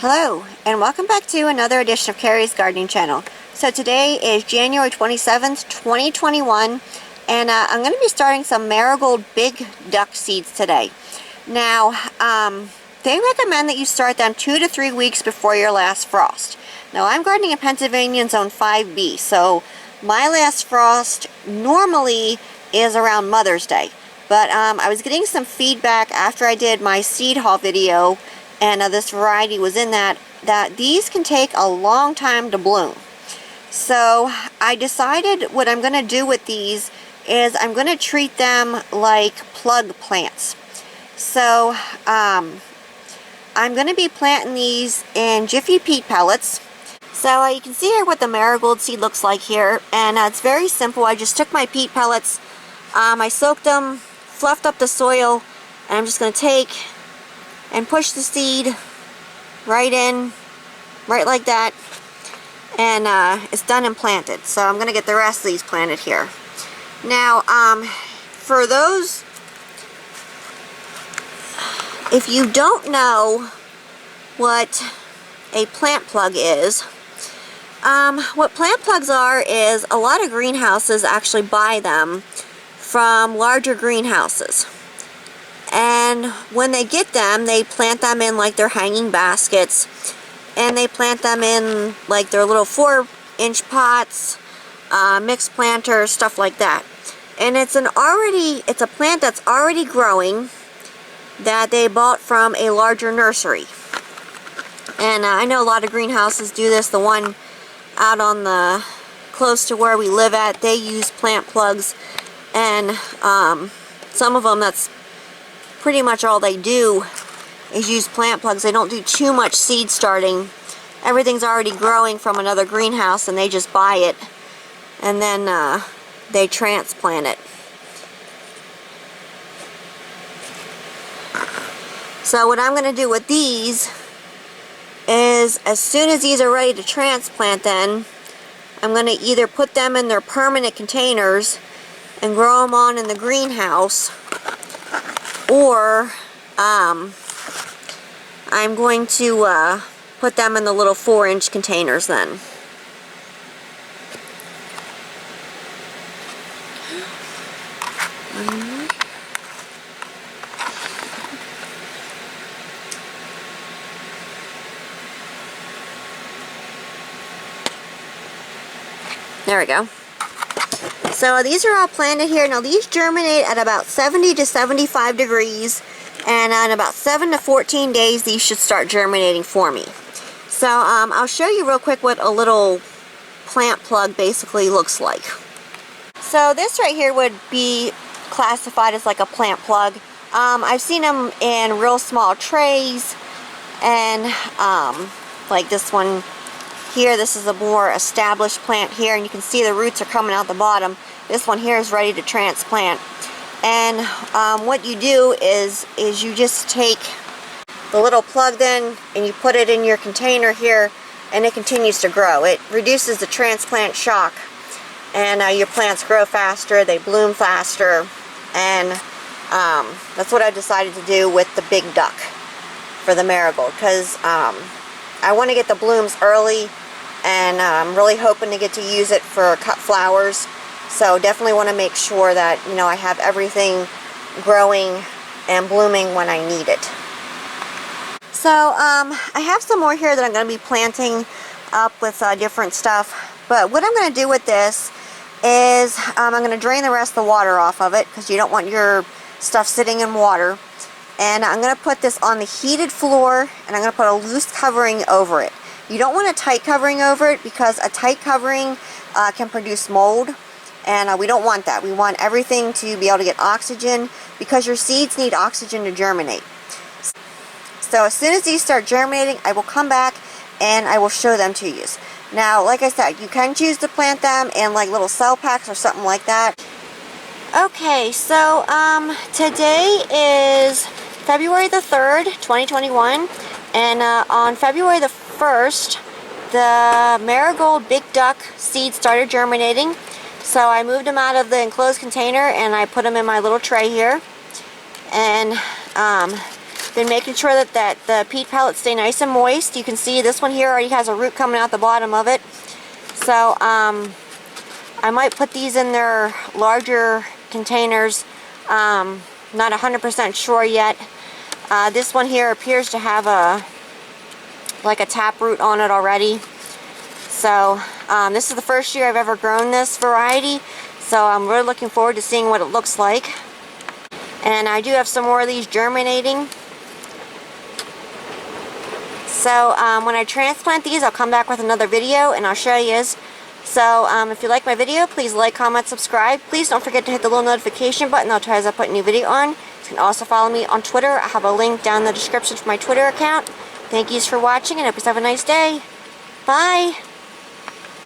Hello, and welcome back to another edition of Carrie's Gardening Channel. So today is January 27th, 2021, and I'm going to be starting some Marigold Big Duck seeds today. Now, they recommend that you start them 2 to 3 weeks before your last frost. Now, I'm gardening in Pennsylvania in Zone 5B, so my last frost normally is around Mother's Day. But I was getting some feedback after I did my seed haul video, and this variety was in that these can take a long time to bloom. So I decided what I'm going to do with these is I'm going to treat them like plug plants. So I'm going to be planting these in Jiffy peat pellets. So you can see here what the marigold seed looks like here, and it's very simple. I just took my peat pellets, I soaked them, fluffed up the soil, and I'm just going to take and push the seed right in, right like that, and it's done and planted. So I'm going to get the rest of these planted here. Now, for those, if you don't know what a plant plug is, what plant plugs are is a lot of greenhouses actually buy them from larger greenhouses. And when they get them, they plant them in like their hanging baskets, and they plant them in like their little 4-inch pots, mixed planters, stuff like that. And it's a plant that's already growing that they bought from a larger nursery. And I know a lot of greenhouses do this. The one out on the close to where we live at, they use plant plugs, and some of them, that's pretty much all they do is use plant plugs. They don't do too much seed starting. Everything's already growing from another greenhouse, and they just buy it, and then they transplant it. So what I'm going to do with these is, as soon as these are ready to transplant, then I'm going to either put them in their permanent containers and grow them on in the greenhouse, or I'm going to put them in the little 4-inch containers then. There we go. So these are all planted here. Now these germinate at about 70 to 75 degrees, and in about 7 to 14 days these should start germinating for me. So I'll show you real quick what a little plant plug basically looks like. So this right here would be classified as like a plant plug. I've seen them in real small trays, and like this one here, this is a more established plant here, and you can see the roots are coming out the bottom. This one here is ready to transplant. And what you do is you just take the little plug then, and you put it in your container here, and it continues to grow. It reduces the transplant shock, and your plants grow faster, they bloom faster, and that's what I decided to do with the Big Duck for the marigold, because I want to get the blooms early, and I'm really hoping to get to use it for cut flowers. So definitely want to make sure that, you know, I have everything growing and blooming when I need it. So I have some more here that I'm going to be planting up with different stuff. But what I'm going to do with this is I'm going to drain the rest of the water off of it, because you don't want your stuff sitting in water. And I'm going to put this on the heated floor, and I'm going to put a loose covering over it. You don't want a tight covering over it, because a tight covering can produce mold, and we don't want that. We want everything to be able to get oxygen, because your seeds need oxygen to germinate. So as soon as these start germinating, I will come back and I will show them to you. Now, like I said, you can choose to plant them in like little cell packs or something like that. Okay, so today is February the 3rd, 2021, and on February the 1st, the Marigold Big Duck seeds started germinating. So I moved them out of the enclosed container, and I put them in my little tray here. And Been making sure that the peat pellets stay nice and moist. You can see this one here already has a root coming out the bottom of it. So I might put these in their larger containers. Not 100% sure yet. This one here appears to have like a taproot on it already. So this is the first year I've ever grown this variety. So I'm really looking forward to seeing what it looks like. And I do have some more of these germinating. So when I transplant these, I'll come back with another video and I'll show you. So if you like my video, please like, comment, subscribe. Please don't forget to hit the little notification button. I'll try as I put a new video on. You can also follow me on Twitter. I have a link down in the description for my Twitter account. Thank you for watching and I hope you have a nice day. Bye.